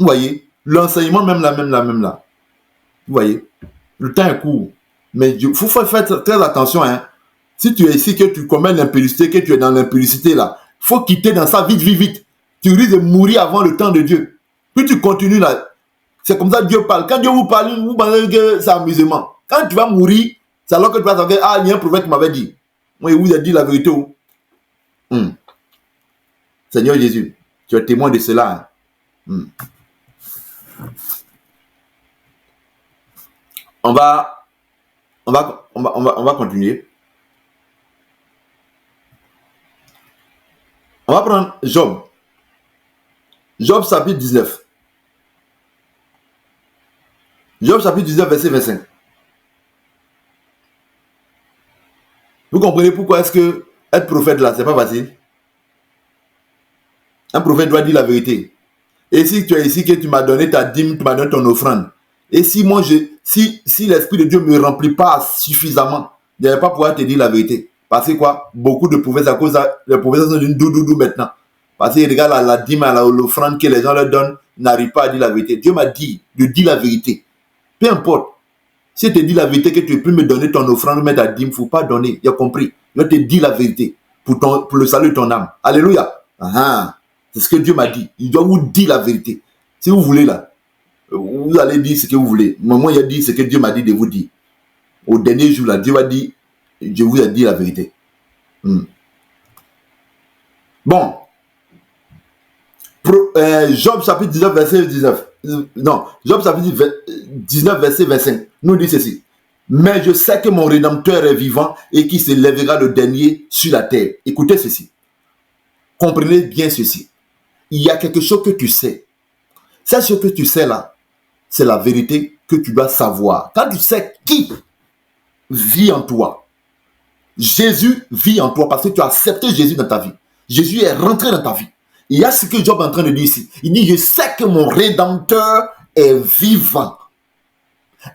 Vous voyez, l'enseignement même là. Vous voyez, le temps est court. Mais il faut faire très attention. Hein. Si tu es ici, que tu commets l'impudicité, que tu es dans l'impudicité là, il faut quitter dans ça vite. Tu risques de mourir avant le temps de Dieu. Puis tu continues là. C'est comme ça que Dieu parle. Quand Dieu vous parle, vous pensez que c'est amusement. Quand tu vas mourir, c'est alors que tu vas savoir, ah, il y a un prophète qui m'avait dit. Moi, il vous a dit la vérité. Seigneur Jésus, tu es témoin de cela. Hein. On va continuer. On va prendre Job. Job chapitre 19. Job chapitre 19, verset 25. Vous comprenez pourquoi est-ce que être prophète là, c'est pas facile? Un prophète doit dire la vérité. Et si tu es ici, que tu m'as donné ta dîme, tu m'as donné ton offrande. Et si moi, si l'Esprit de Dieu ne me remplit pas suffisamment, je ne vais pas pouvoir te dire la vérité. Parce que quoi? Beaucoup de prophètes, à cause des prophètes sont d'une doudou maintenant. Parce qu'ils regardent la dîme, l'offrande que les gens leur donnent, n'arrivent pas à dire la vérité. Dieu m'a dit de dire la vérité. Peu importe. Si je te dis la vérité, que tu peux me donner ton offrande, mettre ta dîme, il ne faut pas donner. Tu as compris? Je vais te dire la vérité pour le salut de ton âme. Alléluia. C'est ce que Dieu m'a dit. Il doit vous dire la vérité. Si vous voulez là, vous allez dire ce que vous voulez. Moi, il a dit ce que Dieu m'a dit de vous dire. Au dernier jour là, Dieu m'a dit, je vous ai dit la vérité. Bon. Job chapitre 19, verset 19. Non, Job chapitre 19, verset 25. Nous dit ceci. Mais je sais que mon Rédempteur est vivant et qu'il se lèvera le dernier sur la terre. Écoutez ceci. Comprenez bien ceci. Il y a quelque chose que tu sais. C'est ce que tu sais là. C'est la vérité que tu dois savoir. Quand tu sais qui vit en toi, Jésus vit en toi parce que tu as accepté Jésus dans ta vie. Jésus est rentré dans ta vie. Il y a ce que Job est en train de dire ici. Il dit, je sais que mon Rédempteur est vivant.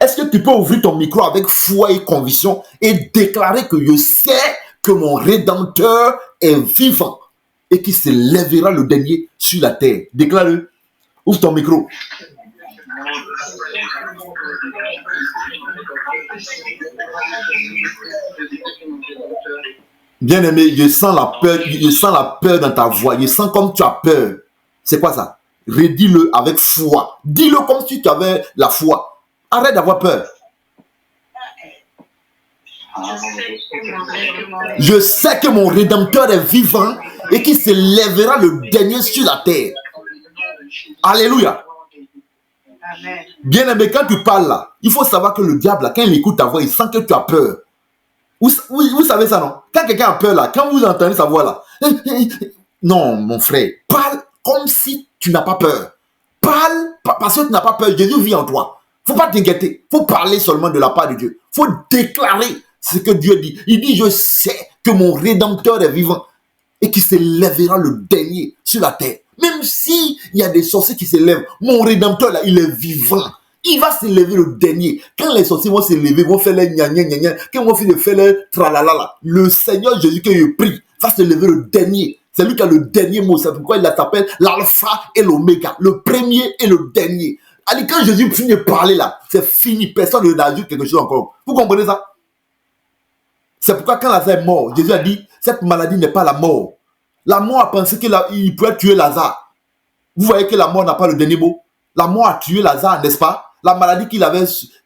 Est-ce que tu peux ouvrir ton micro avec foi et conviction et déclarer que je sais que mon Rédempteur est vivant et qu'il se lèvera le dernier sur la terre? Déclare-le. Ouvre ton micro. Bien-aimé, je sens la peur dans ta voix. Je sens comme tu as peur. C'est quoi ça? Redis-le avec foi. Dis-le comme si tu avais la foi. Arrête d'avoir peur. Je sais que mon Rédempteur est vivant et qu'il se lèvera le dernier sur la terre. Alléluia. Bien-aimé, quand tu parles là, il faut savoir que le diable, là, quand il écoute ta voix, il sent que tu as peur. Vous savez ça, non? Quand quelqu'un a peur là, quand vous entendez sa voix là, non, mon frère, parle comme si tu n'as pas peur. Parle parce que tu n'as pas peur. Jésus vit en toi. Il ne faut pas t'inquiéter. Il faut parler seulement de la part de Dieu. Il faut déclarer ce que Dieu dit. Il dit, je sais que mon Rédempteur est vivant et qu'il se lèvera le dernier sur la terre. Même s'il y a des sorciers qui se lèvent, mon Rédempteur là, il est vivant. Il va se lever le dernier. Quand les sorciers vont se lever, vont faire les gna gna gna gna, quand ils vont faire les tralalala, le Seigneur Jésus que je prie va se lever le dernier. C'est lui qui a le dernier mot. C'est pourquoi il s'appelle l'alpha et l'oméga, le premier et le dernier. Allez, quand Jésus finit de parler là, c'est fini. Personne ne n'ajoute quelque chose encore. Vous comprenez ça? C'est pourquoi quand Lazare est mort, Jésus a dit, cette maladie n'est pas la mort. La mort a pensé qu'il pouvait tuer Lazare. Vous voyez que la mort n'a pas le dernier mot. La mort a tué Lazare, n'est-ce pas? La maladie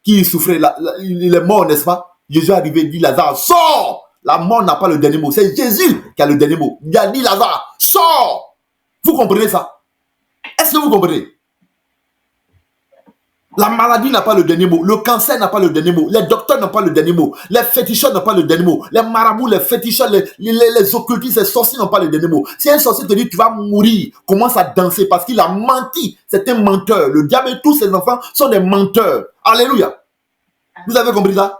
qu'il souffrait, il est mort, n'est-ce pas? Jésus est arrivé et dit, Lazare, sors! La mort n'a pas le dernier mot. C'est Jésus qui a le dernier mot. Il a dit, Lazare, sors! Vous comprenez ça? Est-ce que vous comprenez? La maladie n'a pas le dernier mot. Le cancer n'a pas le dernier mot. Les docteurs n'ont pas le dernier mot. Les féticheurs n'ont pas le dernier mot. Les marabouts, les féticheurs, les occultistes, les sorciers n'ont pas le dernier mot. Si un sorcier te dit tu vas mourir, commence à danser parce qu'il a menti. C'est un menteur. Le diable et tous ses enfants sont des menteurs. Alléluia. Vous avez compris ça?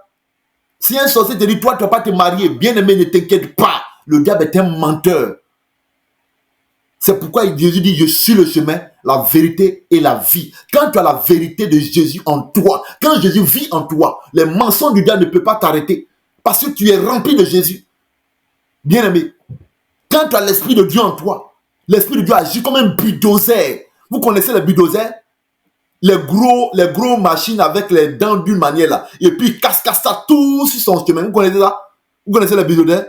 Si un sorcier te dit toi tu ne vas pas te marier, bien aimé, ne t'inquiète pas. Le diable est un menteur. C'est pourquoi Jésus dit, je suis le chemin, la vérité et la vie. Quand tu as la vérité de Jésus en toi, quand Jésus vit en toi, les mensonges du diable ne peuvent pas t'arrêter. Parce que tu es rempli de Jésus. Bien aimé, quand tu as l'Esprit de Dieu en toi, l'Esprit de Dieu agit comme un bulldozer. Vous connaissez le bulldozer? les gros machines avec les dents d'une manière là. Et puis il casse ça tout sur son chemin. Vous connaissez ça? Vous connaissez les bisoudeurs?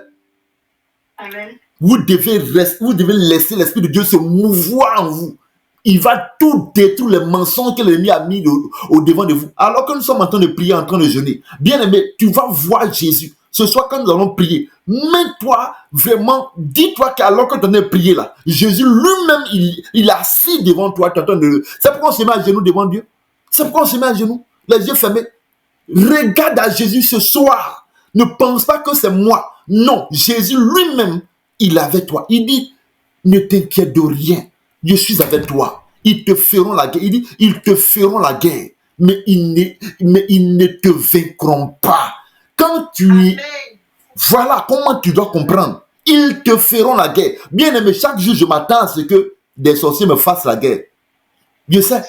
Amen. Vous devez laisser l'Esprit de Dieu se mouvoir en vous. Il va tout détruire les mensonges que l'ennemi a mis au devant de vous. Alors que nous sommes en train de prier, en train de jeûner. Bien aimé, tu vas voir Jésus. Ce soir, quand nous allons prier, mets-toi vraiment, dis-toi qu'alors que tu es en train de prier là, Jésus lui-même, il est assis devant toi. C'est pourquoi on se met à genoux devant Dieu. C'est pourquoi on se met à genoux, les yeux fermés. Regarde à Jésus ce soir. Ne pense pas que c'est moi. Non, Jésus lui-même, il est avec toi. Il dit, ne t'inquiète de rien. Je suis avec toi. Ils te feront la guerre. Il dit, ils te feront la guerre. Mais ils ne te vaincront pas. Quand tu es... Voilà comment tu dois comprendre. Ils te feront la guerre. Bien aimé, chaque jour, je m'attends à ce que des sorciers me fassent la guerre. Je sais.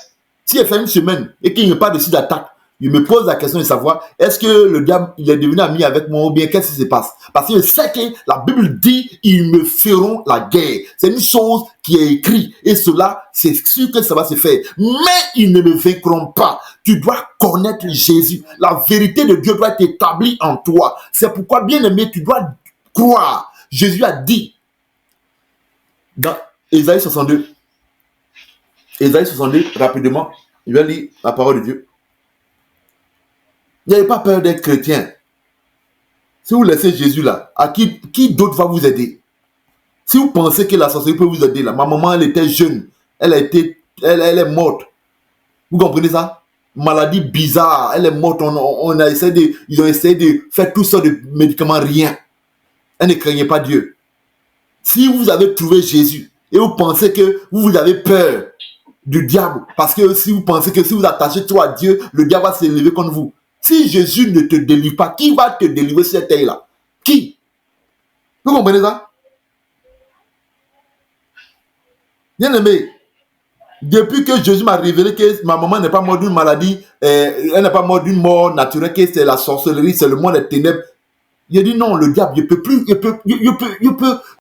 Si il fait une semaine et qu'il n'y a pas de site d'attaque, je me pose la question de savoir, est-ce que le diable, il est devenu ami avec moi ou bien qu'est-ce qui se passe? Parce que je sais que la Bible dit, ils me feront la guerre. C'est une chose qui est écrite. Et cela, c'est sûr que ça va se faire. Mais ils ne me vaincront pas. Tu dois connaître Jésus. La vérité de Dieu doit être établie en toi. C'est pourquoi, bien aimé, tu dois croire. Jésus a dit, dans Ésaïe 62, rapidement, je vais lire la parole de Dieu. N'ayez pas peur d'être chrétien. Si vous laissez Jésus là, à qui d'autre va vous aider? Si vous pensez que la sorcellerie peut vous aider là, ma maman, elle était jeune, elle est morte. Vous comprenez ça? Maladie bizarre, elle est morte. Ils ont essayé de faire tout ça de médicaments, rien. Elle ne craignait pas Dieu. Si vous avez trouvé Jésus et vous pensez que vous avez peur du diable, parce que si vous pensez que si vous attachez trop à Dieu, le diable va s'élever contre vous. Si Jésus ne te délivre pas, qui va te délivrer sur cette terre-là? Qui? Vous comprenez ça? Bien aimé, depuis que Jésus m'a révélé que ma maman n'est pas morte d'une maladie, elle n'est pas morte d'une mort naturelle, que c'est la sorcellerie, c'est le monde des ténèbres, j'ai dit non, le diable, je peux